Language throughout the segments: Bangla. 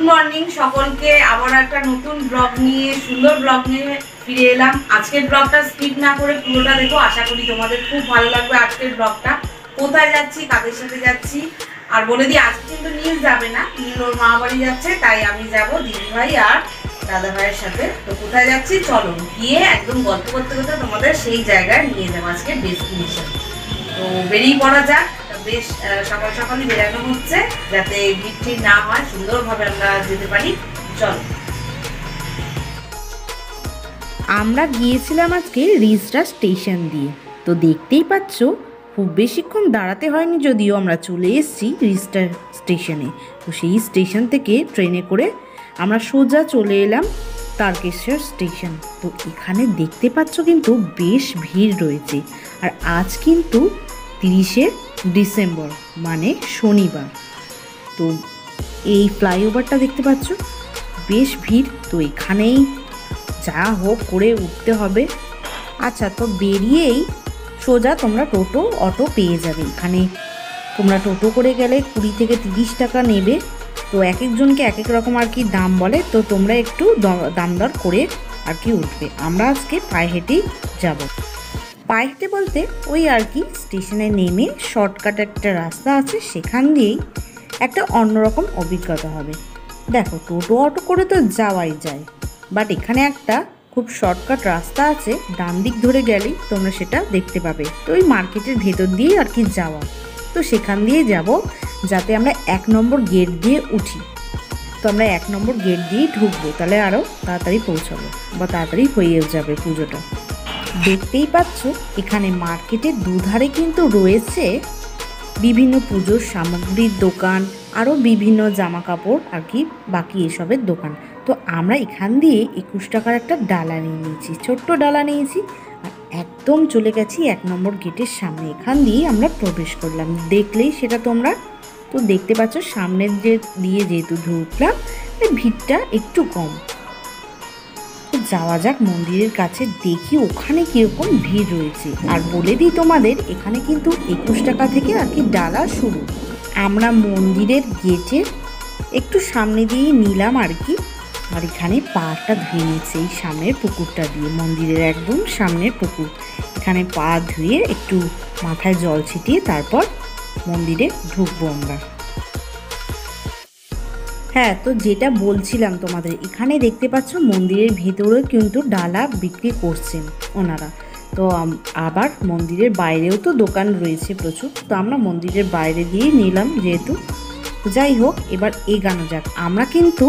মর্নিং সকলকে আবার একটা নতুন ব্লগ নিয়ে সুন্দর ব্লগ নিয়ে ফিরে এলাম। আজকের ব্লগটা স্কিপ না করে পুরোটা দেখো, আশা করি তোমাদের খুব ভালো লাগবে। আজকের ব্লগটা কোথায় যাচ্ছি, কাদের সাথে যাচ্ছি, আর বলে দিই আজকে কিন্তু নীল যাবে না, নীল ওর মা বাড়ি যাচ্ছে, তাই আমি যাব দিদি ভাই আর দাদা ভাইয়ের সাথে। তো কোথায় যাচ্ছি চলো গিয়ে একদম গল্প করতে করতে তোমাদের সেই জায়গায় নিয়ে যাবো, আজকে ডেস্টিনেশন। তো বেরিয়ে পড়া যাক। বেশ সকাল সকালই বেরানো হচ্ছে যাতে বৃষ্টি না হয়, সুন্দরভাবে আমরা যেতে পারি। চলো। আমরা গিয়েছিলাম আজকে রিজরা স্টেশন দিয়ে। তো দেখতেই পাচ্ছ খুব বেশিক্ষণ দাঁড়াতে হয়নি, যদিও আমরা চলে এসেছি রিজরা স্টেশনে। তো সেই স্টেশন থেকে ট্রেনে করে আমরা সোজা চলে এলাম তারকেশ্বর স্টেশন। তো এখানে দেখতে পাচ্ছ কিন্তু বেশ ভিড় রয়েছে। আর আজ কিন্তু 30শে ডিসেম্বর মানে শনিবার। তো এই ফ্লাইওভারটা দেখতে পাচ্ছ বেশ ভিড়। তো এখানেই যা হোক করে উঠতে হবে। আচ্ছা, তো বেরিয়েই সোজা তোমরা টোটো অটো পেয়ে যাবে। এখানে তোমরা টোটো করে গেলে 20 থেকে 30 টাকা নেবে। তো এক একজনকে এক এক রকম আর কি দাম বলে। তো তোমরা একটু দাম দর করে আর কি উঠবে। আমরা আজকে পায়ে হেঁটেই যাব। পায়ে হেঁটে বলতে ওই আর কি স্টেশনে নেমে শর্টকাট একটা রাস্তা আছে, সেখান দিয়েই একটা অন্যরকম অভিজ্ঞতা হবে। দেখো, টোটো অটো করে তো যাওয়াই যায়, বাট এখানে একটা খুব শর্টকাট রাস্তা আছে, ডান দিক ধরে গেলেই তোমরা সেটা দেখতে পাবে। তো ওই মার্কেটের ভেতর দিয়েই আর কি যাওয়া। তো সেখান দিয়ে যাব যাতে আমরা 1 নম্বর গেট দিয়ে উঠি। তো আমরা 1 নম্বর গেট দিয়েই ঢুকবো, তাহলে আরও তাড়াতাড়ি পৌঁছাবো বা তাড়াতাড়ি হয়ে যাবে পুজোটা। দেখতেই পাচ্ছ এখানে মার্কেটের দুধারে কিন্তু রয়েছে বিভিন্ন পুজোর সামগ্রীর দোকান, আরও বিভিন্ন জামা কাপড় আর কি বাকি এসবের দোকান। তো আমরা এখান দিয়ে 21 টাকার একটা ডালা নিয়ে নিয়েছি, ছোট্ট ডালা নিয়েছি। আর একদম চলে গেছি 1 নম্বর গেটের সামনে। এখান দিয়ে আমরা প্রবেশ করলাম, দেখলেই সেটা তোমরা তো দেখতে পাচ্ছ। সামনের দিয়ে যেহেতু ঢুকলাম, ভিড়টা একটু কম। যাওয়া যাক মন্দিরের কাছে, দেখি ওখানে কীরকম ভিড় রয়েছে। আর বলে দিই তোমাদের, এখানে কিন্তু 21 টাকা থেকে আর কি ডালা শুরু। আমরা মন্দিরের গেটের একটু সামনে দিয়ে নিলাম আর কি। আর এখানে পাটা ধুয়ে নিচ্ছে এই সামনের পুকুরটা দিয়ে, মন্দিরের একদম সামনের পুকুর। এখানে পা ধুয়ে একটু মাথায় জল ছিটিয়ে তারপর মন্দিরে ঢুকবো আমরা। হ্যাঁ, তো যেটা বলছিলাম তোমাদের, এখানে দেখতে পাচ্ছ মন্দিরের ভেতরেও কিন্তু ডালা বিক্রি করছেন ওনারা। তো আবার মন্দিরের বাইরেও তো দোকান রয়েছে প্রচুর। তো আমরা মন্দিরের বাইরে দিয়ে নিলাম যেহেতু। যাই হোক, এবার এগানো যাক। আমরা কিন্তু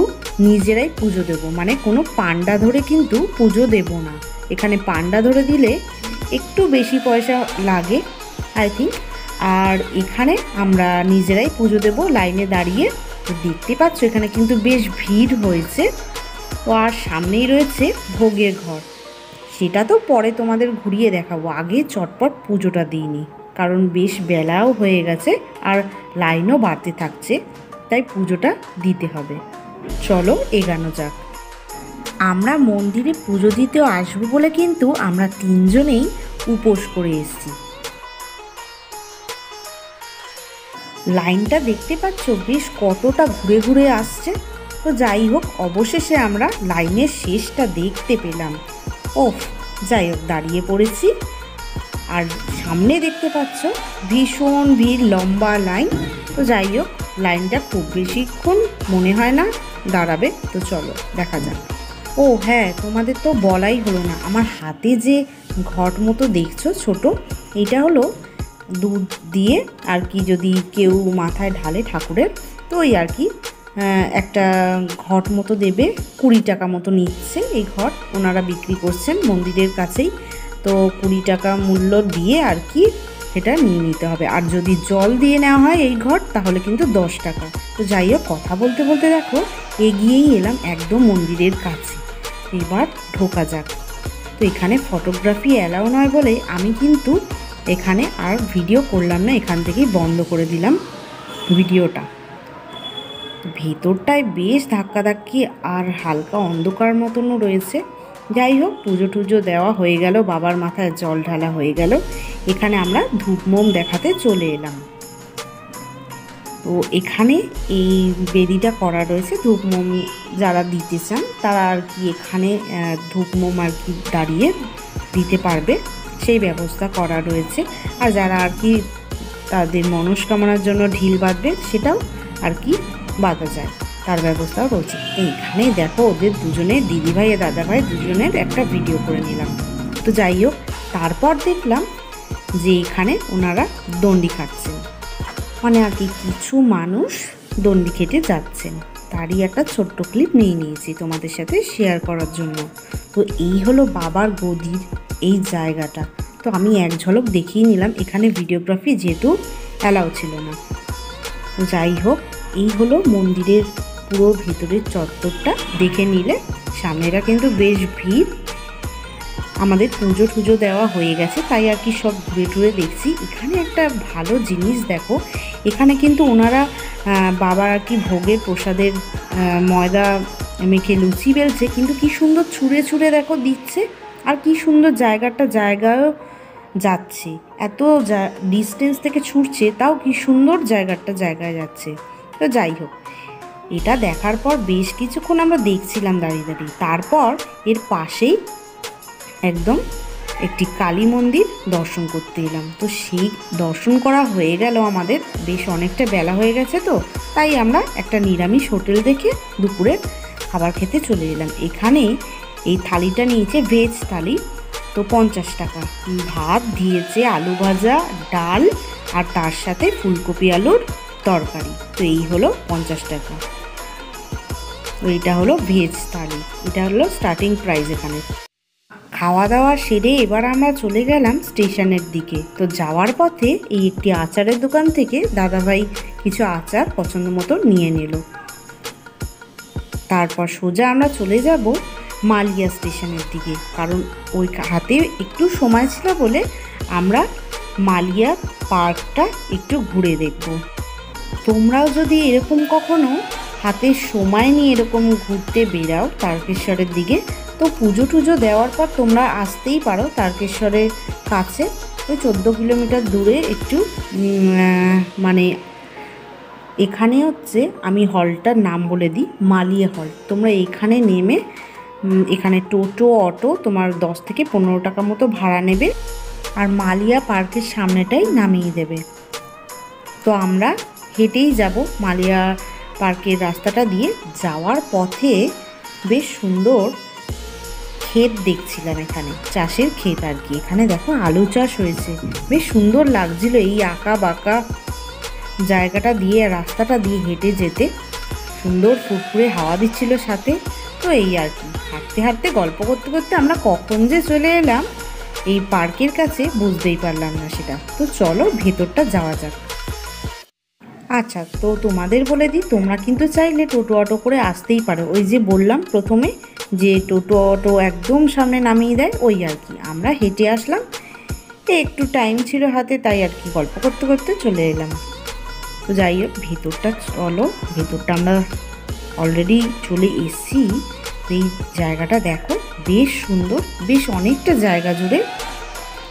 নিজেরাই পুজো দেব, মানে কোনো পান্ডা ধরে কিন্তু পুজো দেব না। এখানে পান্ডা ধরে দিলে একটু বেশি পয়সা লাগে আই থিঙ্ক। আর এখানে আমরা নিজেরাই পুজো দেব লাইনে দাঁড়িয়ে। তো দেখতে পাচ্ছ এখানে কিন্তু বেশ ভিড় হয়েছে। তো আর সামনেই রয়েছে ভোগের ঘর, সেটা তো পরে তোমাদের ঘুরিয়ে দেখাবো। আগে চটপট পুজোটা দিইনি, কারণ বেশ বেলাও হয়ে গেছে আর লাইনও বাড়তে থাকছে, তাই পুজোটা দিতে হবে। চলো এগানো যাক। আমরা মন্দিরে পুজো দিতে আসবো বলে কিন্তু আমরা 3 জনেই উপোস করে এসেছি। লাইনটা দেখতে পাচ্ছ বেশ কতটা ঘুরে ঘুরে আসছে। তো যাই হোক, অবশেষে আমরা লাইনের শেষটা দেখতে পেলাম। ওফ, যাই হোক দাঁড়িয়ে পড়েছি। আর সামনে দেখতে পাচ্ছ ভীষণ ভিড়, লম্বা লাইন। তো যাই হোক, লাইনটা খুব বেশিক্ষণ মনে হয় না দাঁড়াবে। তো চলো দেখা যাক। ও হ্যাঁ, তোমাদের তো বলাই হলো না, আমার হাতে যে ঘট মতো দেখছো ছোট, এটা হলো দুধ দিয়ে আর কি যদি কেউ মাথায় ঢালে ঠাকুরের, তো ওই আর কি একটা ঘট মতো দেবে। 20 টাকা মতো নিচ্ছে এই ঘট, ওনারা বিক্রি করছেন মন্দিরের কাছেই। তো 20 টাকা মূল্য দিয়ে আর কি এটা নিয়ে নিতে হবে। আর যদি জল দিয়ে নেওয়া হয় এই ঘট, তাহলে কিন্তু 10 টাকা। তো যাই হোক, কথা বলতে বলতে দেখো এগিয়েই এলাম একদম মন্দিরের কাছে। এবার ঢোকা যাক। তো এখানে ফটোগ্রাফি অ্যালাউ নয় বলে আমি কিন্তু এখানে আর ভিডিও করলাম না, এখান থেকেই বন্ধ করে দিলাম ভিডিওটা। ভেতরটায় বেশ ধাক্কাধাক্কি আর হালকা অন্ধকার মতনও রয়েছে। যাই হোক, পুজো টুজো দেওয়া হয়ে গেল, বাবার মাথায় জল ঢালা হয়ে গেল। এখানে আমরা ধূপ মোম দেখাতে চলে এলাম। তো এখানে এই বেদিটা করা রয়েছে, ধূপ মোম যারা দিতে চান তারা আর কি এখানে ধূপ মোম আর কি দাঁড়িয়ে দিতে পারবে, সেই ব্যবস্থা করা রয়েছে। আর যারা আর কি তাদের মনস্কামনার জন্য ঢিল বাঁধবে সেটাও আর কি বাঁধা যায়, তার ব্যবস্থাও রয়েছে। এইখানে দেখো ওদের দুজনের, দিদিভাই আর দাদাভাই দুজনের একটা ভিডিও করে নিলাম। তো যাই হোক, তারপর দেখলাম যে এখানে ওনারা দণ্ডি খাচ্ছেন, মানে আর কি কিছু মানুষ দণ্ডি খেতে যাচ্ছেন, তারই একটা ছোট্ট ক্লিপ নিয়ে নিয়েছি তোমাদের সাথে শেয়ার করার জন্য। তো এই হলো বাবার গদির এই জায়গাটা। তো আমি এক ঝলক দেখিয়ে নিলাম, এখানে ভিডিওগ্রাফি যেহেতু অ্যালাউ ছিল না। তো যাই হোক, এই হলো মন্দিরের পুরো ভিতরের চত্বরটা। দেখে নিলে সামনেটা কিন্তু বেশ ভিড়, আমাদের পুজো টুজো দেওয়া হয়ে গেছে তাই আর কি সব ঘুরে টুরে দেখছি। এখানে একটা ভালো জিনিস দেখো, এখানে কিন্তু ওনারা বাবার আর কি ভোগের প্রসাদের ময়দা মেখে লুচি বেলছে, কিন্তু কি সুন্দর ছুঁড়ে ছুঁড়ে দেখো দিচ্ছে, আর কি সুন্দর জায়গায়ও যাচ্ছে, এত ডিস্টেন্স থেকে ছুটছে তাও কি সুন্দর জায়গায় যাচ্ছে। তো যাই হোক, এটা দেখার পর বেশ কিছুক্ষণ আমরা দেখছিলাম দাঁড়িয়ে দাঁড়িয়ে। তারপর এর পাশেই একদম একটি কালী মন্দির দর্শন করতে এলাম। তো সেই দর্শন করা হয়ে গেল আমাদের, বেশ অনেকটা বেলা হয়ে গেছে, তো তাই আমরা একটা নিরামিষ হোটেল দেখে দুপুরে খাবার খেতে চলে এলাম। এখানে এই থালিটা নিয়েছে ভেজ থালি, তো 50 টাকা। ভাত দিয়েছে, আলু ভাজা, ডাল, আর তার সাথে ফুলকপি আলুর তরকারি। তো এই হলো 50 টাকা। তো এটা হলো ভেজ থালি, এটা হলো স্টার্টিং প্রাইস এখানে। খাওয়া দাওয়া সেরে এবার আমরা চলে গেলাম স্টেশনের দিকে। তো যাওয়ার পথে এই একটি আচারের দোকান থেকে দাদাভাই কিছু আচার পছন্দ মতো নিয়ে নিল। তারপর সোজা আমরা চলে যাব মালিয়া স্টেশনের দিকে, কারণ ওই হাতে একটু সময় ছিল বলে আমরা মালিয়া পার্কটা একটু ঘুরে দেখব। তোমরাও যদি এরকম কখনো হাতে সময় নিয়ে এরকম ঘুরতে বেরাও তারকেশ্বরের দিকে, তো পুজো টুজো দেওয়ার পর তোমরা আসতেই পারো তারকেশ্বরের কাছে, ওই 14 কিলোমিটার দূরে একটু মানে এখানে হচ্ছে, আমি হলটার নাম বলে দিই, মালিয়া হল। তোমরা এখানে নেমে এখানে টোটো অটো তোমার 10 থেকে 15 টাকা মতো ভাড়া নেবে, আর মালিয়া পার্কের সামনেটাই নামিয়ে দেবে। তো আমরা হেঁটেই যাব মালিয়া পার্কের রাস্তাটা দিয়ে। যাওয়ার পথে বেশ সুন্দর ক্ষেত দেখছিলাম, এখানে চাষের ক্ষেত আর কি। এখানে দেখো আলু চাষ হয়েছে, বেশ সুন্দর লাগছিল এই আঁকা বাঁকা জায়গাটা দিয়ে, রাস্তাটা দিয়ে হেঁটে যেতে। সুন্দর ফুরফুরে হাওয়া দিচ্ছিল সাথে। তো এই আর কি, হাঁটতে হাঁটতে গল্প করতে করতে আমরা কখন যে চলে এলাম এই পার্কের কাছে বুঝতেই পারলাম না সেটা। তো চলো ভেতরটা যাওয়া যাক। আচ্ছা, তো তোমাদের বলে দিই, তোমরা কিন্তু চাইলে টোটো অটো করে আসতেই পারো। ওই যে বললাম প্রথমে যে টোটো অটো একদম সামনে নামিয়ে দেয়, ওই আর কি। আমরা হেঁটে আসলাম, একটু টাইম ছিল হাতে তাই আর কি গল্প করতে করতে চলে এলাম। তো যাই হোক, ভেতরটা চলো, ভেতরটা আমরা অলরেডি চলে এসেছি। এই জায়গাটা দেখো বেশ সুন্দর, বেশ অনেকটা জায়গা জুড়ে।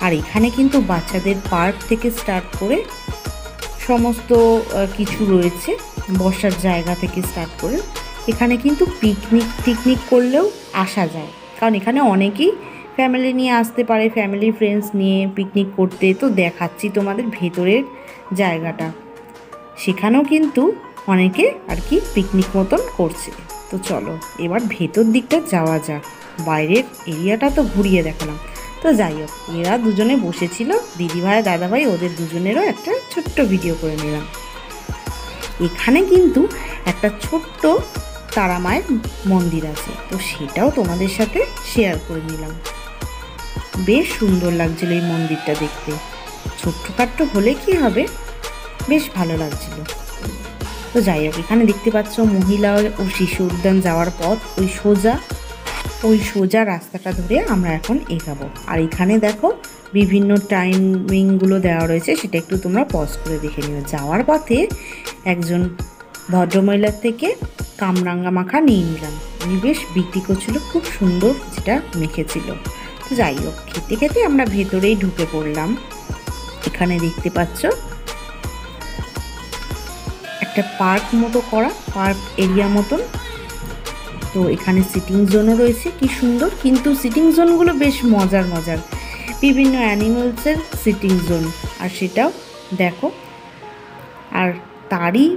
আর এখানে কিন্তু বাচ্চাদের পার্ক থেকে স্টার্ট করে সমস্ত কিছু রয়েছে, বসার জায়গা থেকে স্টার্ট করে। এখানে কিন্তু পিকনিক করলেও আসা যায়, কারণ এখানে অনেকেই ফ্যামিলি নিয়ে আসতে পারে, ফ্যামিলি ফ্রেন্ডস নিয়ে পিকনিক করতে। তো দেখাচ্ছি তোমাদের ভেতরের জায়গাটা, সেখানেও কিন্তু অনেকে আর কি পিকনিক মতন করছে। তো চলো এবার ভেতর দিকটা যাওয়া যাক, বাইরের এরিয়াটা তো ঘুরিয়ে দেখালাম। তো যাই হোক, এরা দুজনে বসেছিল, দিদিভাই দাদাভাই, ওদের দুজনেরও একটা ছোট্ট ভিডিও করে নিলাম। এখানে কিন্তু একটা ছোট্ট তারা মায়ের মন্দির আছে, তো সেটাও তোমাদের সাথে শেয়ার করে নিলাম। বেশ সুন্দর লাগছিল এই মন্দিরটা দেখতে, ছোট্টখাট্ট হলে কি হবে, বেশ ভালো লাগছিল। তো যাই হোক, এখানে দেখতে পাচ্ছ মহিলা ও শিশু উদ্যান যাওয়ার পথ, ওই সোজা রাস্তাটা ধরে আমরা এখন এগাবো। আর এখানে দেখো বিভিন্ন টাইমিংগুলো দেওয়া রয়েছে, সেটা একটু তোমরা পজ করে দেখে নিও। যাওয়ার পথে একজন ভদ্রমহিলার থেকে কামরাঙ্গা মাখা নিয়ে নিলাম, উনি বেশ বিক্রি করছিল, খুব সুন্দর যেটা মেখেছিল। তো যাই হোক, খেতে খেতে আমরা ভেতরেই ঢুকে পড়লাম। এখানে দেখতে পাচ্ছ একটা পার্ক মতো করা, পার্ক এরিয়া মতন। তো এখানে সিটিং জোনও রয়েছে, কি সুন্দর, কিন্তু সিটিং জোনগুলো বেশ মজার মজার, বিভিন্ন অ্যানিমেলসের সিটিং জোন। আর সেটাও দেখো, আর তারই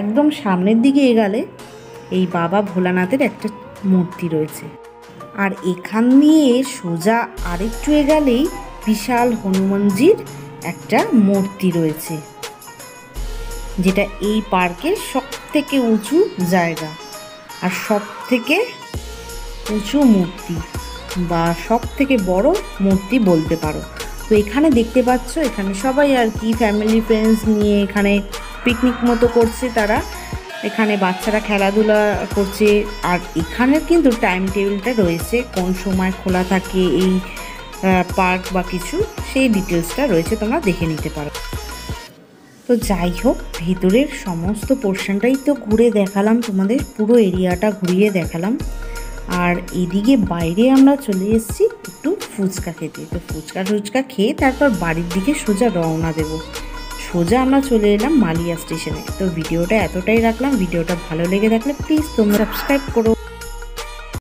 একদম সামনের দিকে এগালে এই বাবা ভোলানাথের একটা মূর্তি রয়েছে। আর এখান দিয়ে সোজা আরেকটু এগালেই বিশাল হনুমানজির একটা মূর্তি রয়েছে, যেটা এই পার্কের সব থেকে উঁচু জায়গা আর সব থেকে উঁচু মূর্তি বা সব থেকে বড় মূর্তি বলতে পারো। তো এখানে দেখতে পাচ্ছ, এখানে সবাই আর কি ফ্যামিলি ফ্রেন্ডস নিয়ে এখানে পিকনিক মতো করছে তারা। এখানে বাচ্চারা খেলাধুলা করছে। আর এখানের কিন্তু টাইম টেবিলটা রয়েছে, কোন সময় খোলা থাকে এই পার্ক বা কিছু, সেই ডিটেলসটা রয়েছে, তোমরা দেখে নিতে পারো। তো যাই হোক, ভেতরের সমস্ত পোর্শনটাই তো ঘুরে দেখালাম তোমাদের, পুরো এরিয়াটা ঘুরিয়ে দেখালাম। আর এদিকে বাইরে আমরা চলে এসেছি একটু ফুচকা খেতে। তো ফুচকা খেয়ে তারপর বাড়ির দিকে সোজা রওনা দেব। সোজা আমরা চলে এলাম মালিয়া স্টেশনে। তো ভিডিওটা এতটাই রাখলাম। ভিডিওটা ভালো লেগে থাকলে প্লিজ তোমরা সাবস্ক্রাইব করো।